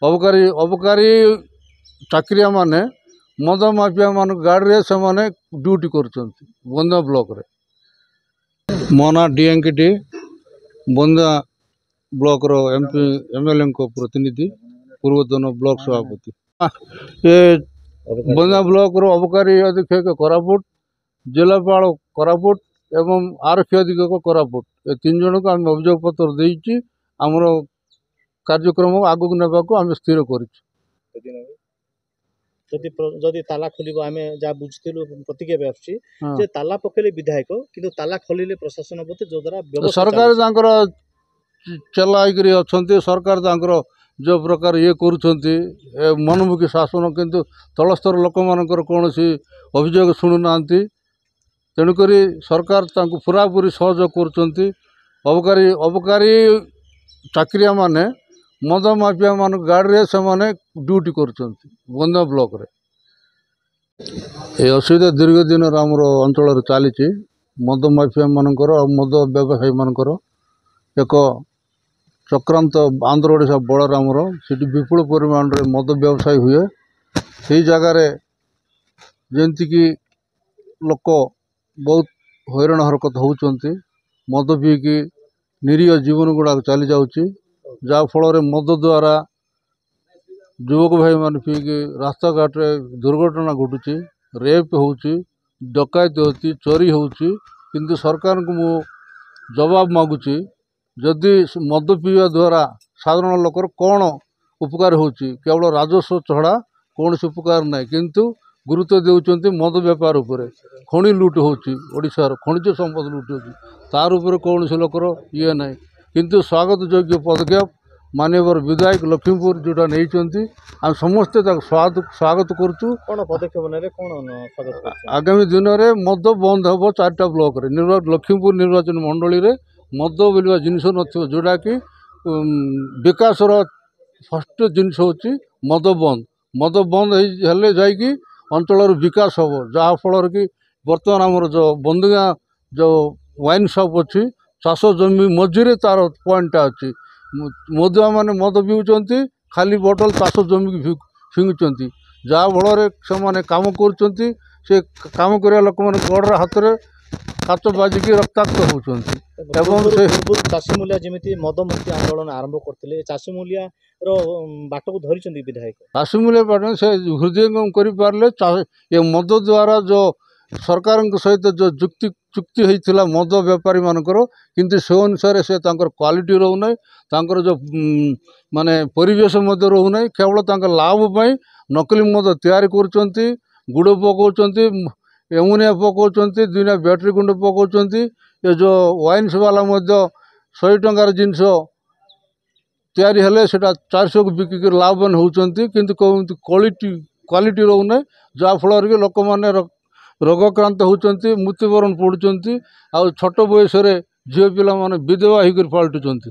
अबकारी अबकारी चाकरिया माने मद माफिया मान गाड़ी से माने ड्यूटी करछंती बंदा ब्लॉक रे। मो ना डीएनकेटी बंदा ब्लॉक रो एमपी एमएलए को प्रतिनिधि पूर्वतन ब्लॉक सभापति। ये बंदा ब्लॉक रो अबकारी अधीक्षक कोरापुट जिलापाल कोरापुट एवं आरक्षी अधीक्षक कोरापुट ये तीन जन को आम अभियोग पत्र देइछि हमरो कार्यक्रम आगक नेबाको आम स्थिर करिछु। जदि ताला खोल आम जहाँ बुझीलु प्रतिक्रिया भी आसुची जे ताला पकेले विधायक किंतु ताला खोलिले प्रशासन प्रति जो द्वारा सरकार तांकर चलाइकरी अछंती सरकार तांकर जो प्रकार ये करुछंती मनमुखी शासन किंतु तलस्तर लोक मानकर कोनोसी अभियोग सुनु नांती तेणुकरी सरकार तांको पूरापूरी सहयोग करुछंती। अबकारी अबकारी चाकरिया माने मद माफिया मान गाड़ी से माने ड्यूटी करछंती बंदा ब्लॉक रे। ये असुविधा दीर्घ दिन आमर अंचल चली मद माफिया मानकर मद व्यवसायी मानकर एक चक्रांत आंध्र ओडिशा बॉर्डर आमर सीटी विपुल परिमाण रे मद व्यवसाय हुए से जगार जमती कि लोक बहुत हैरान हरकत होउचंती मद पीकी निरीह जीवन गुड़ा चली जाउची जहाँ फल मद द्वारा युवक भाई मान पीकी रास्ता घाट रे दुर्घटना घटुची रेप होउची डकायत होती चोरी होउची किंतु सरकार को मु जवाब मागुची जदि मद पीवा द्वारा साधारण लोकर कौन उपकार होउची केवल राजस्व छड़ा कौन उपकार नहीं किंतु गुरुत्व देउचंती मद व्यापार उपरे खनि लुट होउची ओडिशार खनिज संपद लुट होउची तार उपरे कौन से लोकर ये नहीं किंतु स्वागत योग्य पदक्षेप माननीय विधायक लक्ष्मीपुर जोटा नहीं आम समस्ते स्वागत करुचु। कौन पदक्षेप ने कौन आगामी दिन में मद बंद हम 4टा ब्लॉक रे लक्ष्मीपुर निर्वाचन मंडली रे मद बोलिया जिनस न जोटा कि विकासर फर्स्ट जिनस होची मद बंद हेले जाइकी अंचल विकास हम जहाँ फल कि बर्तमान आमर जो बंदगा जो वाइन शॉप अच्छी चाष जमी मझीरे तार पॉइंट अच्छी मदुआ मैंने मद पिउचंती खाली बोतल चाष जमी की फिंगुचंती जहाँ फल से काम करुचंती से काम करिया लोक मैंने गड़र हाथ में काच बाजिकी रक्ताक्त होउचंती एवं से चाषी मूलिया जमी मद मुक्ति आंदोलन आरंभ करते चाषी मूलिया बाट को धरी विधायक चाषी मूल्य बाट से हृदयंगम कर ये मद द्वारा जो सरकार सहित जो चुक्ति होता मद व्यापारी मानकर किंतु से अनुसार से क्वालिटी रोना जो माने परिवेश रोना केवल लाभ नकली मद तैयारी कर गुड़ पकाउचंती एमोनिया पकाउचंती दुनिया बैटरी गुंड पकाउचंती ये जो वाइन्स वाला 100 टंकार जिनस तैयारी हेले सेटा 400 को बिकिक लाभवान होउचंती किंतु क्वालिटी रोना जहाँ फल कि लोक मैंने रोगक्रांत होउचंती मृत्युवरण पड़ुचंती आ छोट बयस झील पिला माने विधवा होकर पलटुचंती।